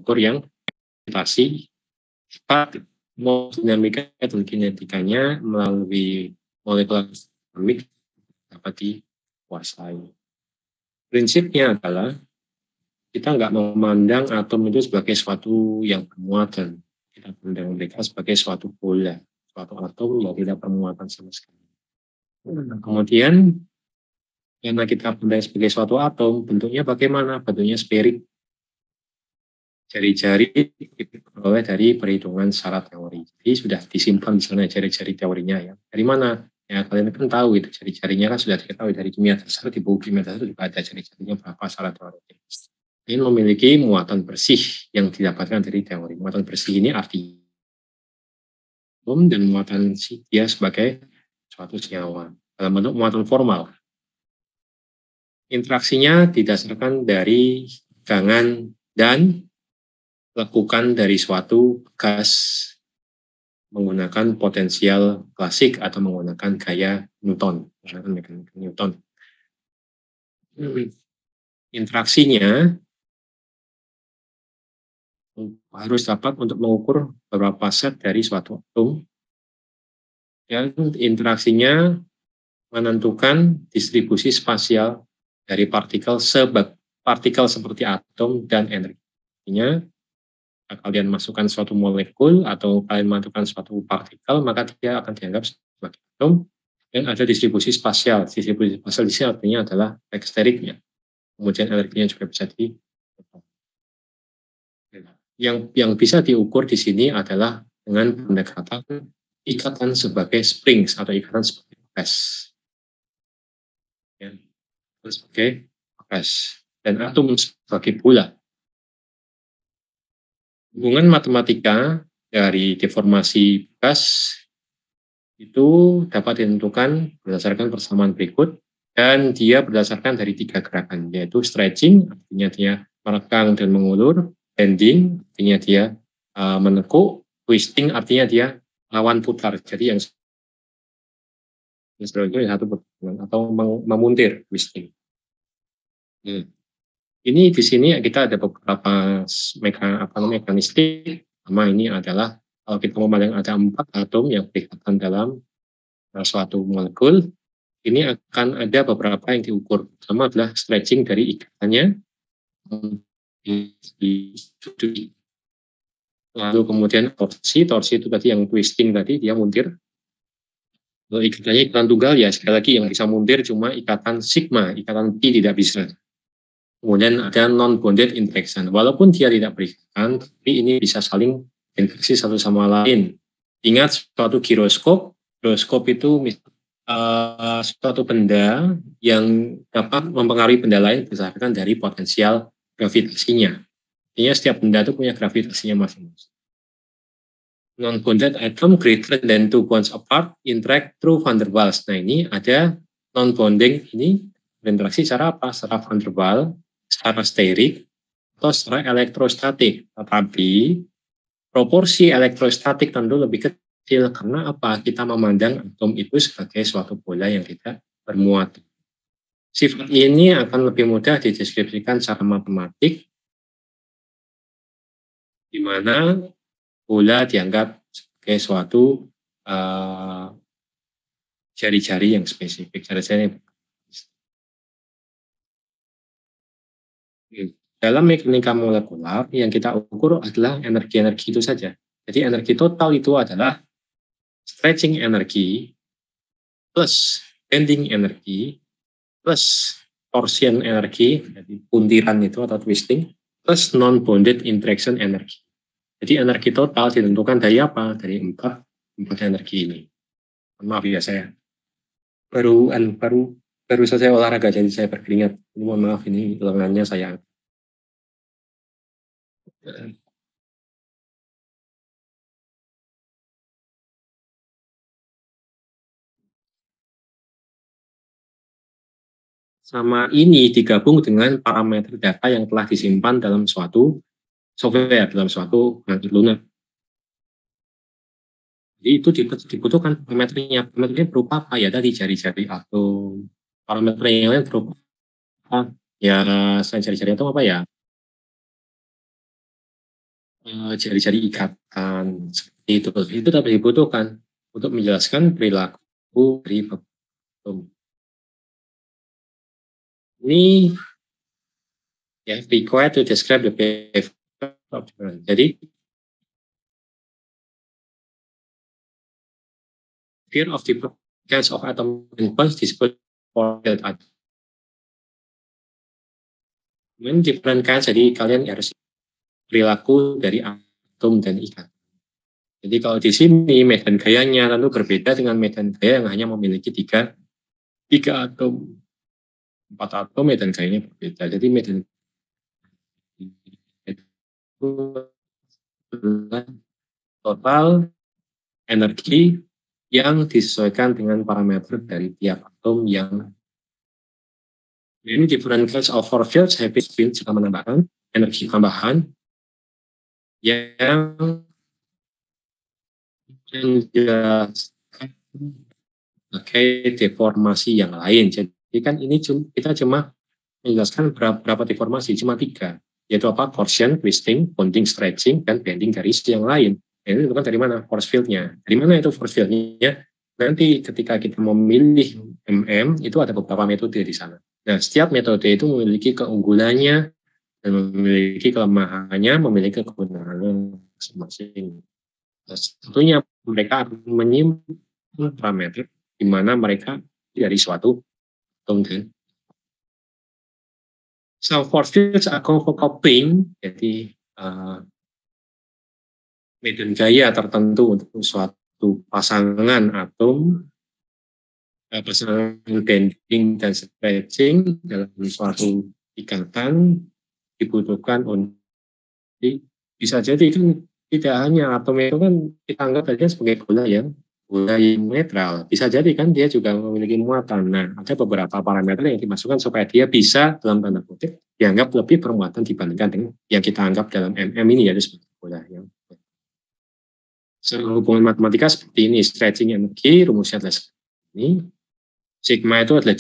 mengukur yang gravitasi, sifat, dinamika dan kinetikanya melalui molekular dinamik dapat dikuasai. Prinsipnya adalah kita nggak memandang atom itu sebagai suatu yang bermuatan. Kita pandang mereka sebagai suatu bola, suatu atom yang tidak bermuatan sama sekali. Kemudian, karena kita pandang sebagai suatu atom, bentuknya bagaimana? Bentuknya sferik. Jari-jari diperoleh dari perhitungan syarat teori. Jadi sudah disimpan di sana jari-jari teorinya ya. Dari mana? Ya kalian kan tahu itu jari-jarinya kan sudah diketahui dari kimia dasar, di buku kimia dasar juga ada jari-jarinya berapa syarat teori. Ini memiliki muatan bersih yang didapatkan dari teori. Muatan bersih ini arti dan muatan dia sebagai suatu senyawa dalam bentuk muatan formal. Interaksinya didasarkan dari tegangan dan lekukan dari suatu gas menggunakan potensial klasik atau menggunakan gaya Newton, menggunakan mekanika Newton. Interaksinya harus dapat untuk mengukur beberapa set dari suatu atom, dan interaksinya menentukan distribusi spasial dari partikel seperti atom dan energinya. Kalian masukkan suatu molekul atau kalian masukkan suatu partikel, maka dia akan dianggap sebagai atom, dan ada distribusi spasial. Distribusi spasial di sini artinya adalah eksteriknya. Kemudian energinya juga bisa yang bisa diukur di sini adalah dengan pendekatan ikatan sebagai springs atau ikatan sebagai magnet. Ya, sebagai magnet dan atom sebagai bola. Hubungan matematika dari deformasi gas itu dapat ditentukan berdasarkan persamaan berikut, dan dia berdasarkan dari 3 gerakan, yaitu stretching, artinya dia merekang dan mengulur, bending, artinya dia menekuk, twisting, artinya dia lawan putar, jadi yang satu atau memuntir, twisting. Ini di sini kita ada beberapa mekanistik. Pertama ini adalah kalau kita memandang ada 4 atom yang berikatan dalam suatu molekul, ini akan ada beberapa yang diukur. Pertama adalah stretching dari ikatannya, lalu kemudian torsi itu tadi yang twisting tadi, dia muntir. Lalu ikatannya ikatan tunggal, ya sekali lagi yang bisa muntir cuma ikatan sigma, ikatan pi tidak bisa. Kemudian ada non-bonded interaction. Walaupun dia tidak berikatan, tapi ini bisa saling interaksi satu sama lain. Ingat suatu giroskop itu suatu benda yang dapat mempengaruhi benda lain berdasarkan dari potensial gravitasinya. Artinya setiap benda itu punya gravitasinya masing-masing. Non-bonded atom greater than 2 bonds apart interact through van der Waals. Nah ini ada non-bonding ini berinteraksi secara apa? Secara van der Waals, secara sterik, atau secara elektrostatik. Tetapi proporsi elektrostatik tentu lebih kecil. Karena apa? Kita memandang atom itu sebagai suatu bola yang tidak bermuatan. Sifat ini akan lebih mudah dideskripsikan secara matematik, di mana bola dianggap sebagai suatu jari-jari yang spesifik. Dalam mekanika molekular yang kita ukur adalah energi-energi itu saja. Jadi energi total itu adalah stretching energi plus bending energi plus torsion energi, jadi puntiran itu atau twisting, plus non-bonded interaction energi. Jadi energi total ditentukan dari apa? Dari empat energi ini. Maaf ya, saya baru selesai olahraga, jadi saya berkeringat. Mohon maaf, ini lengannya saya. Sama ini digabung dengan parameter data yang telah disimpan dalam suatu software, dalam suatu lunak. Jadi itu dibutuhkan parameternya. Parameternya berupa apa? Ya tadi jari-jari atau parameter yang lain berupa apa? Ya selain jari-jari atau apa ya? jari-jari ikatan seperti itu. Itu dapat dibutuhkan untuk menjelaskan perilaku dari atom. Ini ya required to describe the behavior of the. Jadi fear of the kinds of atom bonds disebut forfield atom. Different kinds, jadi kalian harus perilaku dari atom dan ikatan. Jadi kalau di sini medan gayanya tentu berbeda dengan medan gaya yang hanya memiliki tiga atom. 4 atom medan gayanya berbeda. Jadi medan total energi yang disesuaikan dengan parameter dari tiap atom yang ini different kinds of force fields have been jika menambahkan energi tambahan yang menjelaskan sebagai deformasi yang lain. Jadi kan ini kita cuma menjelaskan berapa deformasi, cuma 3, yaitu apa? Torsion, twisting, bonding, stretching, dan bending garis yang lain. Nah, ini bukan dari mana force field-nya. Dari mana itu force field-nya? Nanti ketika kita memilih itu ada beberapa metode di sana. Nah, setiap metode itu memiliki keunggulannya dan memiliki kelemahannya, memiliki kegunaan masing-masing. Tentunya mereka akan menyimpan parameter di mana mereka dari suatu tunggal. Some force fields are coupling, jadi medan gaya tertentu untuk suatu pasangan atom, pasangan bending dan stretching dalam suatu ikatan dibutuhkan untuk bisa jadi kan tidak hanya atom itu kan kita anggap saja sebagai bola yang netral. Bisa jadi kan dia juga memiliki muatan. Nah, ada beberapa parameter yang dimasukkan supaya dia bisa dalam tanda kutip dianggap lebih bermuatan dibandingkan dengan yang kita anggap dalam ini yaitu sebagai bola yang hubungan matematika seperti ini. Stretching energi rumusnya adalah seperti ini. Sigma itu adalah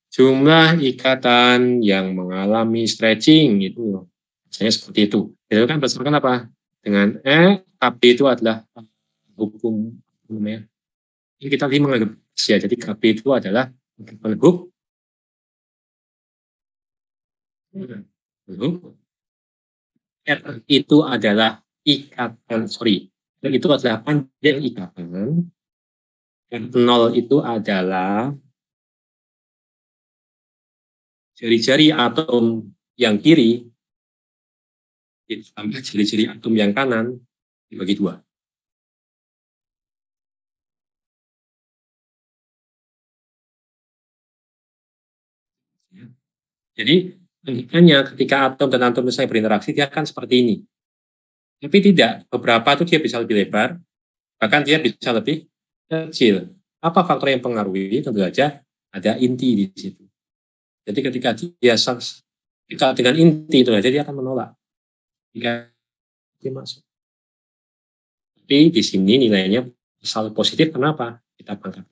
jumlah ikatan yang mengalami stretching itu misalnya seperti itu. Itu kan berdasarkan apa? Dengan KB itu adalah hukum namanya. Ini kita tadi menganggap ya, jadi KB itu adalah hukum R itu adalah ikatan, itu adalah panjang ikatan. R0 itu adalah jari-jari atom yang kiri ditambah jari-jari atom yang kanan dibagi 2. Jadi hanya ketika atom dan atom misalnya berinteraksi dia akan seperti ini. Tapi tidak, beberapa itu dia bisa lebih lebar, bahkan dia bisa lebih kecil. Apa faktor yang mempengaruhi? Tentu saja ada inti di situ. Jadi ketika dia dengan inti itu saja dia akan menolak. Jika dia masuk. Tapi di sini nilainya selalu positif. Kenapa? Kita pangkat.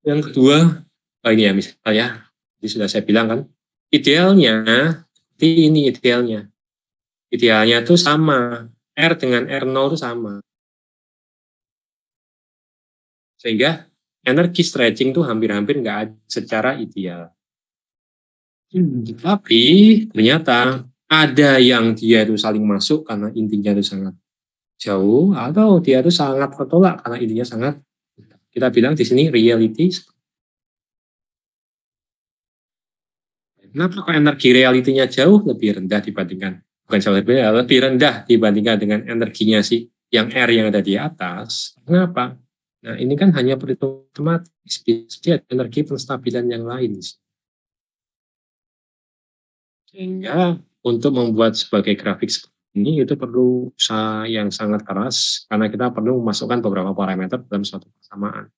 Yang kedua, ini ya misalnya, ini sudah saya bilang kan, idealnya, ini idealnya. Idealnya itu sama. R dengan R0 itu sama. Sehingga energi stretching itu hampir-hampir nggak ada secara ideal. Tapi ternyata ada yang dia itu saling masuk karena intinya itu sangat jauh, atau dia itu sangat tertolak karena intinya sangat, kita bilang di sini reality. Kenapa kok energi realitinya jauh lebih rendah dibandingkan, bukan jauh lebih rendah dibandingkan dengan energinya si yang R yang ada di atas? Kenapa? Nah, ini kan hanya perhitungan otomatis, bisa energi penstabilan yang lain. Sehingga untuk membuat sebagai grafik seperti ini itu perlu usaha yang sangat keras karena kita perlu memasukkan beberapa parameter dalam suatu persamaan.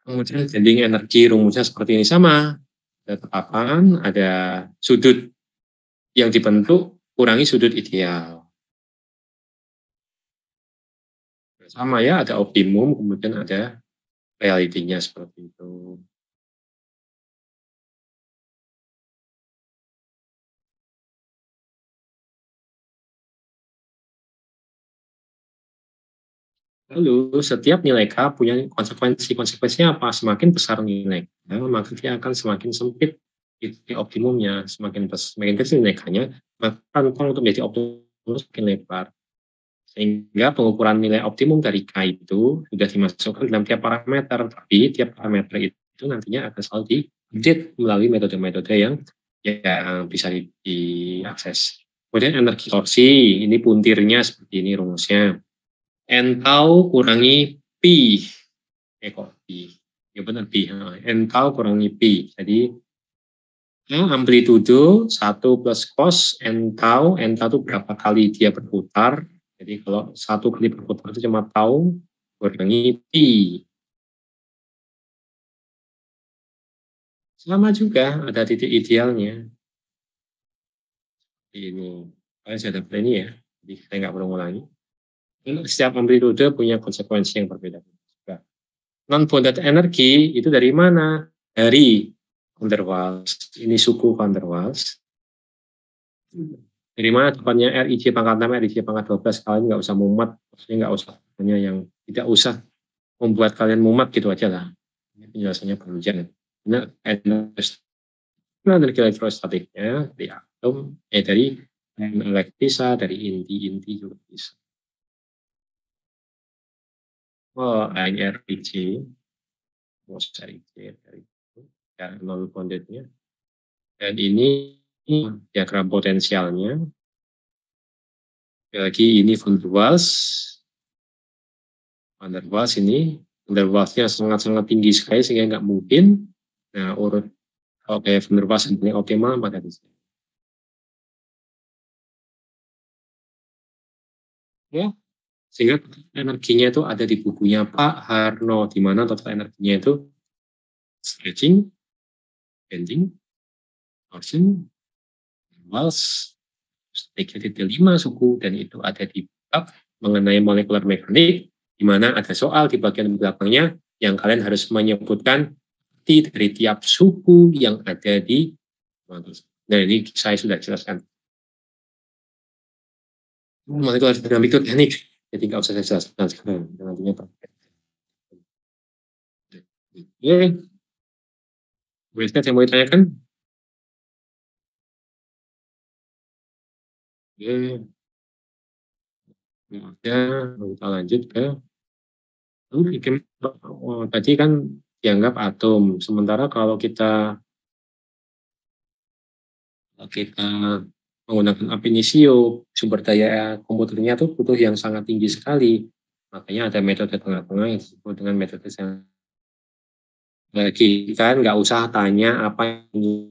Kemudian bending energi rumusnya seperti ini sama. Ada tetapan, ada sudut yang dibentuk, kurangi sudut ideal. Sama ya, ada optimum, kemudian ada realitinya seperti itu. Lalu setiap nilai K punya konsekuensi. Konsekuensinya apa? Semakin besar nilai K, maka dia akan semakin sempit titik optimumnya. Semakin kecil nilai K-nya, maka rentang untuk menjadi optimum semakin lebar. Sehingga pengukuran nilai optimum dari K itu sudah dimasukkan dalam tiap parameter, tapi tiap parameter itu nantinya akan selalu di-update melalui metode-metode yang bisa diakses. Kemudian energi torsi, ini puntirnya seperti ini rumusnya. N tau kurangi pi. Kok pi? Ya benar pi. N tau kurangi pi. Jadi amplitudo 1 plus cos N tau itu berapa kali dia berputar. Jadi kalau 1 kali berputar itu cuma tau kurangi pi. Sama juga ada titik idealnya. Ini. Kalian sudah dapat ini ya. Jadi saya nggak perlu ngulangi. Setiap amplitude punya konsekuensi yang berbeda. Non-bonded energi itu dari mana? Dari van der Waals. Ini suku van der Waals. Dari mana tepatnya RIJ pangkat 6, RIJ pangkat 12. Kalian nggak usah mumet. Maksudnya nggak usah. Hanya yang tidak usah membuat kalian mumet gitu aja lah. Ini penjelasannya panjang. Energi elektrostatiknya dari atom, dari elektrisa, dari inti-inti juga bisa. Oh, RIJ. Dari non-bondednya. Dan ini diagram potensialnya. Lagi ini van der Waals. Van der Waals ini, van der Waals-nya sangat-sangat tinggi sekali sehingga nggak mungkin. Nah, urut oke van der Waals ini optimal pada di sini. Ya, sehingga energinya itu ada di bukunya Pak Harno, di mana total energinya itu stretching, bending, torsion, Waals, negatif 5 suku, dan itu ada di bab mengenai molekular mekanik, di mana ada soal di bagian belakangnya yang kalian harus menyebutkan dari tiap suku yang ada di. Nah, ini saya sudah jelaskan. Molekular dinamik itu teknik, jadi nggak usah saya jelaskan sekarang. Nantinya praktek. Oke, Winston yang mau ditanyakan? Oke, ya, kita lanjut ke tadi kan dianggap atom. Sementara kalau kita menggunakan ab initio, sumber daya komputernya tuh butuh yang sangat tinggi sekali. Makanya ada metode tengah-tengah yang disebut dengan metode lagi kan nggak usah tanya apa yang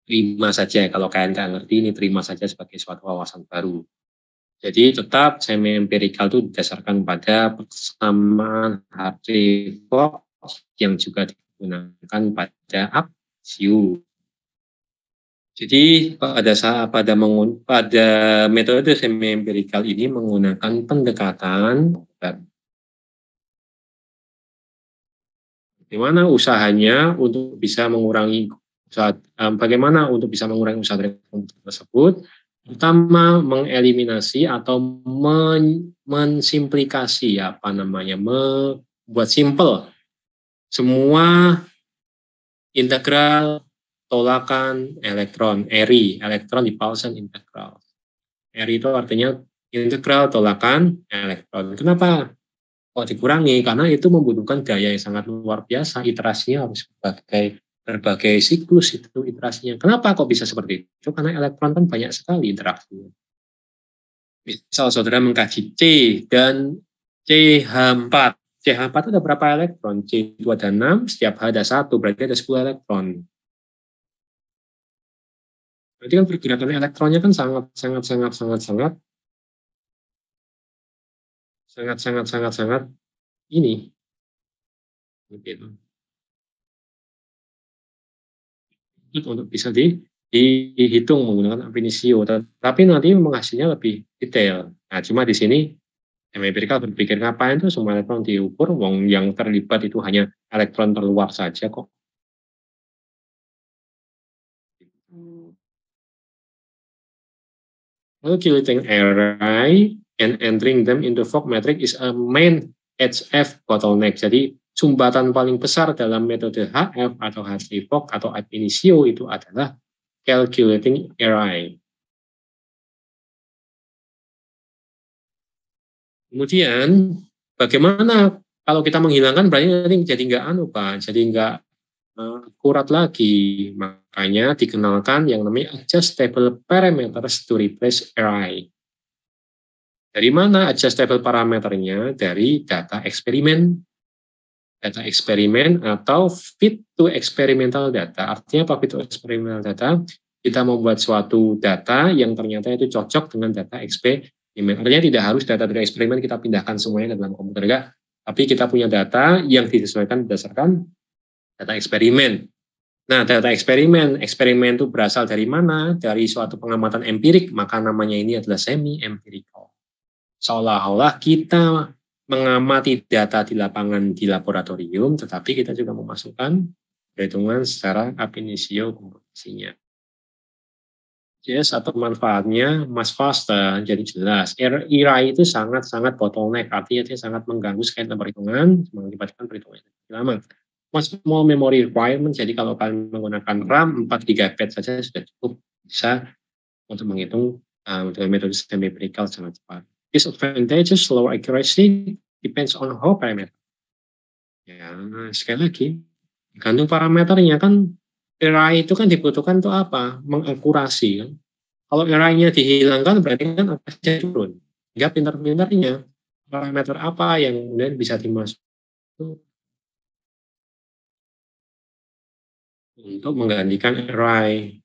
terima saja. Kalau kalian nggak ngerti ini terima saja sebagai suatu wawasan baru. Jadi tetap semi empirical itu didasarkan pada persamaan Hartree Fock yang juga digunakan pada ab-initio. Jadi pada metode semi empirical ini menggunakan pendekatan bagaimana usahanya untuk bisa mengurangi bagaimana untuk bisa mengurangi usaha tersebut, pertama mengeliminasi atau mensimplikasi membuat simple semua integral tolakan elektron, ERI, elektron di Paulsen integral. ERI itu artinya integral tolakan elektron. Kenapa kok dikurangi? Karena itu membutuhkan daya yang sangat luar biasa. Iterasinya harus berbagai siklus itu iterasinya. Kenapa kok bisa seperti itu? Karena elektron kan banyak sekali interaksinya. Misal saudara mengkaji C dan CH4. CH4 itu ada berapa elektron? C itu ada 6, setiap H ada 1, berarti ada 10 elektron. Berarti kan pergerakan elektronnya kan sangat ini. Gitu. Untuk bisa dihitung menggunakan ab initio, tapi nanti menghasilnya lebih detail. Nah, cuma di sini empirical berpikir ngapain tuh semua elektron diukur, wong yang terlibat itu hanya elektron terluar saja kok. Lalu Killing array, and entering them into fog metric is a main HF bottleneck. Jadi sumbatan paling besar dalam metode HF atau HT-Fog atau ab initio itu adalah calculating array. Kemudian bagaimana kalau kita menghilangkan berarti nanti jadi nggak Pak, jadi nggak akurat lagi. Makanya dikenalkan yang namanya adjustable parameters to replace array. Dari mana adjustable parameternya? Dari data eksperimen. Data eksperimen atau fit to experimental data. Artinya apa fit to experimental data? Kita membuat suatu data yang ternyata itu cocok dengan data eksperimen. Artinya tidak harus data dari eksperimen kita pindahkan semuanya ke dalam komputer, enggak. Tapi kita punya data yang disesuaikan berdasarkan data eksperimen. Nah, data eksperimen itu berasal dari mana? Dari suatu pengamatan empirik, maka namanya ini adalah semi-empirical. Seolah-olah kita mengamati data di lapangan di laboratorium, tetapi kita juga memasukkan perhitungan secara ab initio komputasinya. Yes, atau manfaatnya Mas Foster jadi jelas. Array itu sangat-sangat bottleneck, artinya dia sangat mengganggu sekalian perhitungan, mengakibatkan perhitungan lama. Small memory requirement, jadi kalau kalian menggunakan RAM 4 GB saja sudah cukup bisa untuk menghitung dengan metode semi-empirical sangat cepat. Disadvantages, lower accuracy, depends on how parameter. Ya, sekali lagi, gantung parameternya kan, array itu kan dibutuhkan untuk apa? Mengakurasi. Kan? Kalau array-nya dihilangkan, berarti kan akurasinya turun. Hingga pintar-pintarnya, parameter apa yang kemudian bisa dimasukkan untuk menggantikan array.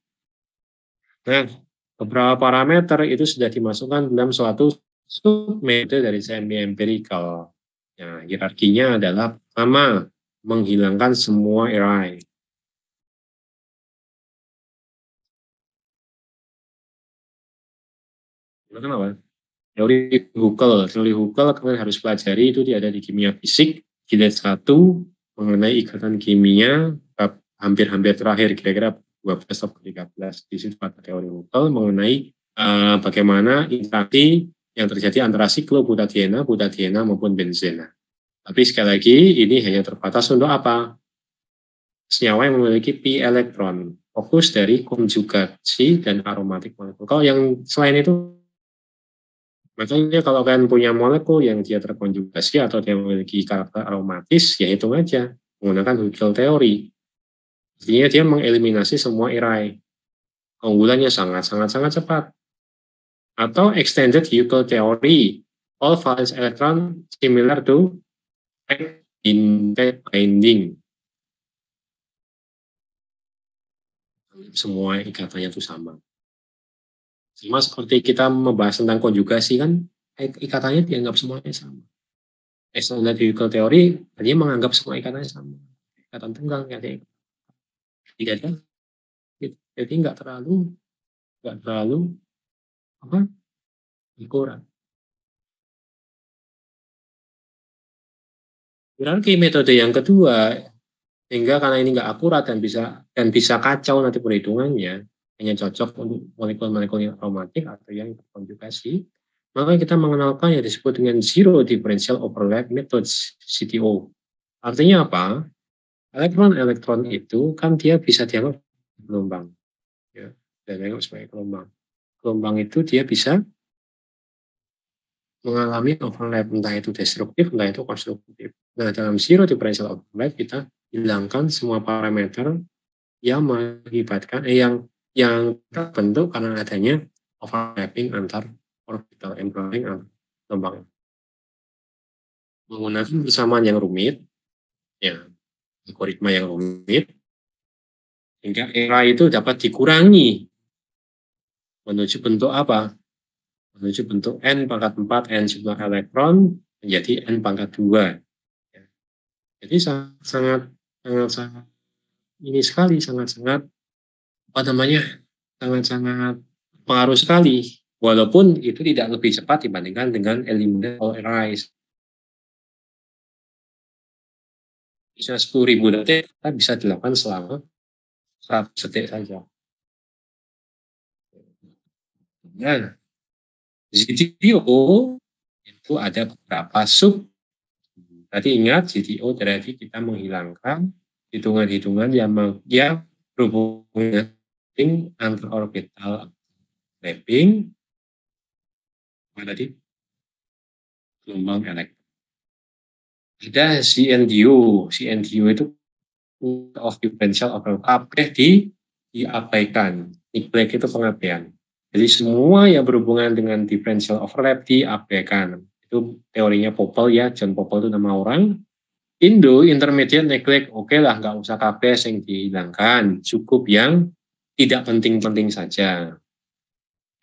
Nah, beberapa parameter itu sudah dimasukkan dalam suatu submetode dari semi-empirical. Nah, hierarkinya adalah pertama, menghilangkan semua array. Kenapa? Teori Huckel kalian harus pelajari, itu dia ada di kimia fisik, jilid 1, mengenai ikatan kimia, hampir-hampir terakhir, kira-kira 12 atau 13. Di situ ada teori Huckel mengenai bagaimana interaksi yang terjadi antara siklobutadiena, butadiena maupun benzena. Tapi sekali lagi, ini hanya terbatas untuk apa? Senyawa yang memiliki pi elektron. Fokus dari konjugasi dan aromatik molekul. Kalau yang selain itu, makanya kalau kalian punya molekul yang dia terkonjugasi atau dia memiliki karakter aromatis, ya hitung aja menggunakan Huckel teori. Artinya dia mengeliminasi semua array. Keunggulannya sangat cepat. Atau extended Huckel theory, all valence electron similar to binding. Semua ikatannya itu sama. Sama seperti kita membahas tentang konjugasi kan, ikatannya dianggap semuanya sama. Extended Huckel theory, dia menganggap semua ikatannya sama. Ikatan tunggal, jadi nggak terlalu apa kurang. Berarti metode yang kedua, sehingga karena ini nggak akurat dan bisa kacau nanti perhitungannya, hanya cocok untuk molekul-molekul yang aromatik atau yang terkonjugasi, maka kita mengenalkan yang disebut dengan Zero Differential Overlap Method, ZDO. Artinya apa? Elektron-elektron itu kan dia bisa dianggap gelombang, ya, dan dianggap sebagai gelombang. Gelombang itu dia bisa mengalami overlap, entah itu destruktif, entah itu konstruktif. Nah, dalam zero differential overlap kita hilangkan semua parameter yang mengakibatkan yang terbentuk karena adanya overlapping antar orbital embedding antar gelombang. Menggunakan persamaan yang rumit, ya, algoritma yang rumit, sehingga array itu dapat dikurangi menuju bentuk apa? Menuju bentuk n pangkat 4, n jumlah elektron menjadi n pangkat 2. Jadi sangat ini sekali, sangat pengaruh sekali, walaupun itu tidak lebih cepat dibandingkan dengan eliminate all arrays. Bisa 10.000 detik, kita bisa dilakukan selama 100 detik saja. Nah, ZDO itu ada beberapa sub. Tadi ingat GTO berarti kita menghilangkan hitungan-hitungan yang berhubungan antar orbital mapping tadi gelombang elektron. Ada CNDO. CNDO itu of differential overlap. Kabeh diabaikan. Neglect itu pengabaian. Jadi semua yang berhubungan dengan differential overlap diabaikan. Itu teorinya Popple ya, John Popple itu nama orang. Indo, intermediate neglect, oke lah, nggak usah kabeh yang dihilangkan. Cukup yang tidak penting-penting saja.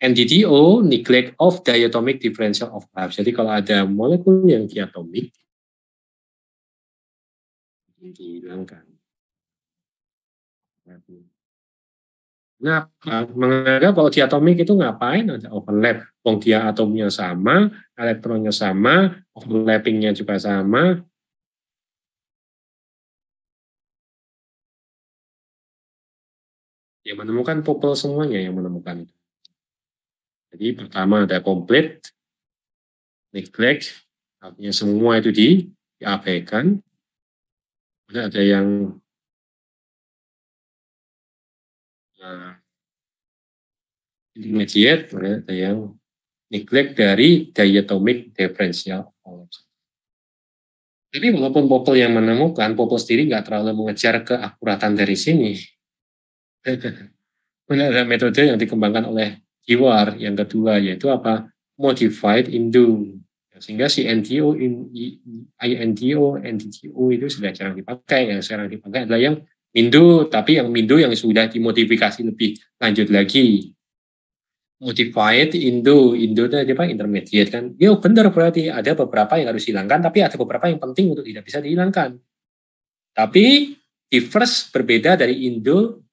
NDDO, neglect of diatomic differential overlap. Jadi kalau ada molekul yang diatomik, dihilangkan. Nah, menganggap kalau diatomik itu ngapain ada overlap? Wong dia atomnya sama, elektronnya sama, overlappingnya juga sama. Yang menemukan Popple semuanya yang menemukan itu. Jadi pertama ada complete, neglect, artinya semua itu diabaikan. Ada yang intermediate, ada yang neglect dari diatomic differential. Tapi walaupun Popple yang menemukan, Popple sendiri nggak terlalu mengejar keakuratan dari sini. Ada metode yang dikembangkan oleh Dewar yang kedua, yaitu apa? Modified Indo. Sehingga si NTO, INTO, NTTO itu sudah jarang dipakai. Yang sekarang dipakai adalah yang Mindo, tapi yang Mindo yang sudah dimodifikasi lebih lanjut lagi. Modified Indo itu apa? Intermediate kan. Ya benar, berarti ada beberapa yang harus dihilangkan, tapi ada beberapa yang penting untuk tidak bisa dihilangkan. Tapi differs berbeda dari Indo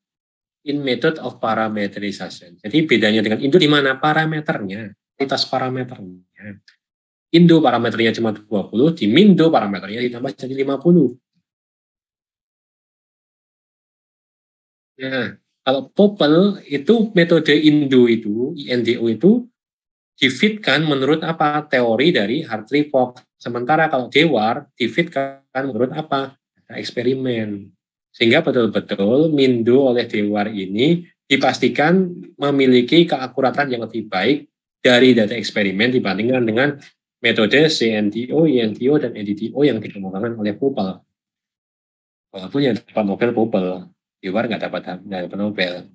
in method of parameterization. Jadi bedanya dengan Indo di mana? Parameternya, kualitas parameternya. Indo parameternya cuma 20, di Mindo parameternya ditambah jadi 50. Nah, kalau Popple itu metode Indo itu, INDO itu difitkan menurut apa? Teori dari Hartree-Fock. Sementara kalau Dewar difitkan menurut apa? Eksperimen. Sehingga betul-betul Mindo oleh Dewar ini dipastikan memiliki keakuratan yang lebih baik dari data eksperimen dibandingkan dengan metode CNTO, INTO, dan NDTO yang dikembangkan oleh Popple. Walaupun yang dapat Nobel Popple, Dewar nggak dapat Nobel.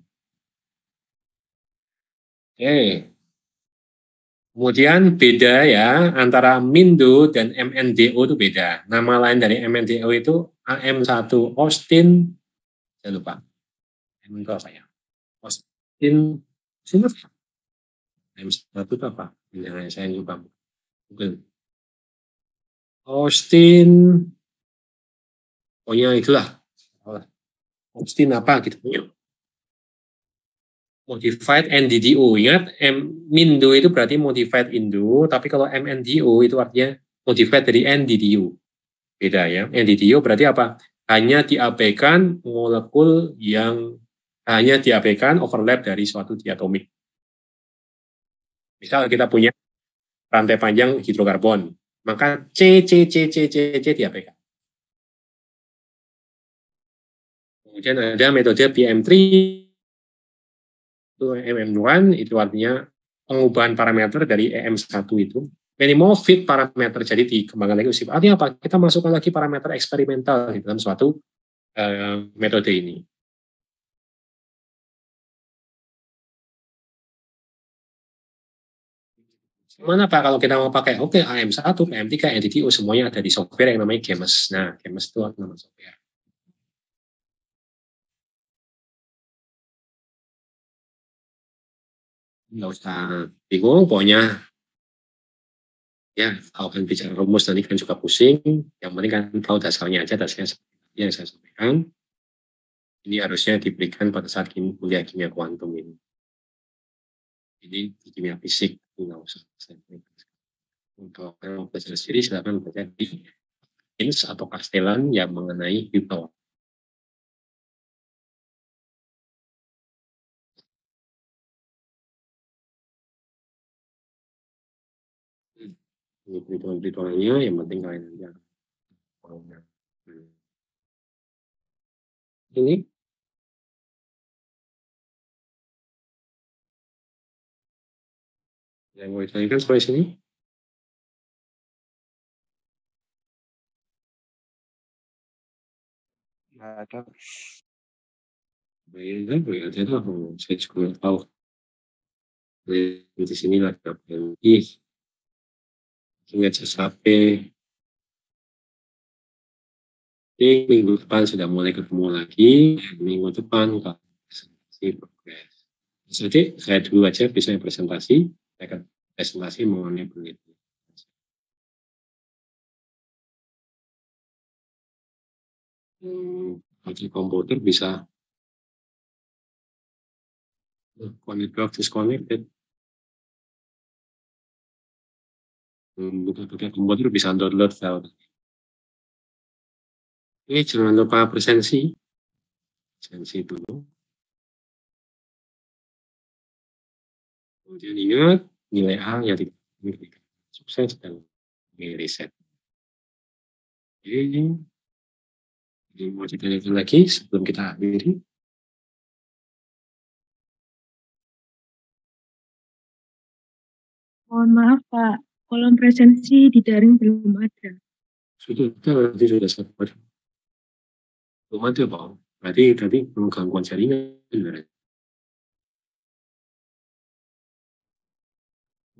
Oke. Kemudian beda ya antara MINDO dan MNDO itu beda. Nama lain dari MNDO itu AM1 Austin, saya lupa. M itu apa ya? Austin, AM1 itu apa? Yang saya lupa. Google. Austin, pokoknya itulah. Austin apa gitu. Modified NDDO. Ingat, MINDO itu berarti Modified Indo, tapi kalau MNDO itu artinya Modified dari NDDO. Beda ya. NDDO berarti apa? Hanya diabaikan molekul yang hanya diabaikan overlap dari suatu diatomik. Misal kita punya rantai panjang hidrokarbon, maka C, C, C, C, C, C diabaikan. Kemudian ada metode PM3, itu MM1, itu artinya pengubahan parameter dari EM1 itu. Minimal fit parameter, jadi dikembangkan lagi. Artinya apa? Kita masukkan lagi parameter eksperimental di dalam suatu metode ini. Mana Pak kalau kita mau pakai oke AM1, PM3, NDTO semuanya ada di software yang namanya GEMS. Nah, GEMS itu nama software. Nggak usah bingung, pokoknya ya kalau kan bicara rumus nanti kan juga pusing. Yang penting kan tahu dasarnya aja, dasarnya seperti yang saya sampaikan. Ini harusnya diberikan pada saat kuliah kimia kuantum ini. Ini di kimia fisik, nggak usah. Untuk yang mau belajar sendiri, silakan baca di Ins atau Castellan yang mengenai Newton. Ini perhitungan-perhitungannya yang penting kalian aja. Ini yang mau ditanyakan sampai sini? Nggak ada. Beda, beda lah. Saya juga nggak tahu. Di sini lah ih, ingat sampai minggu depan sudah mulai ketemu lagi. Minggu depan kalau presentasi progres. Jadi saya dulu aja bisa presentasi, saya akan presentasi mengenai penelitian. Di komputer bisa connect disconnected. Bukan pakai komputer bisa download file. Ini jangan lupa presensi dulu. Kemudian ingat nilai A yang tidak sukses dan riset. Ini mau ditanyakan lagi sebelum kita akhiri. Mohon maaf Pak, kolom presensi di daring belum ada. Sudah sabar. Belum ada Pak. Berarti tadi perlu gangguan jaringan.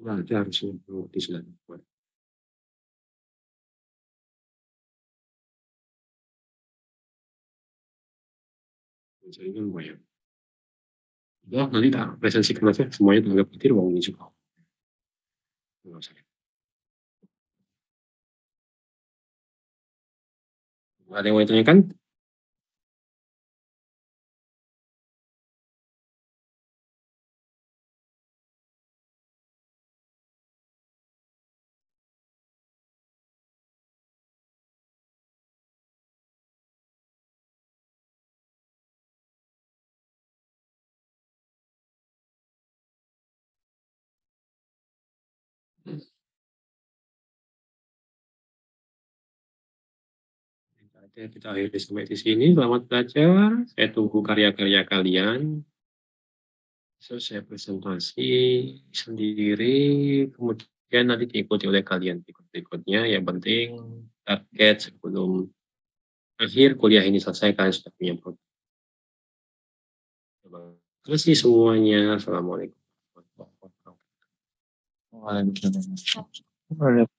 Nah, ada harusnya diselesaikan. Jaringan banyak. Ya, nanti tak presentasikan aja semuanya tenaga petir mau ini juga. Nggak usah. Ada yang mau ditanyakan? Kita akhiri sampai di sini. Selamat belajar. Saya tunggu karya-karya kalian. Saya presentasi sendiri, kemudian nanti diikuti oleh kalian berikutnya. Yang penting target sebelum akhir kuliah ini selesai kalian sudah punya produk. Terima kasih semuanya. Assalamualaikum warahmatullahi wabarakatuh. Waalaikumsalam.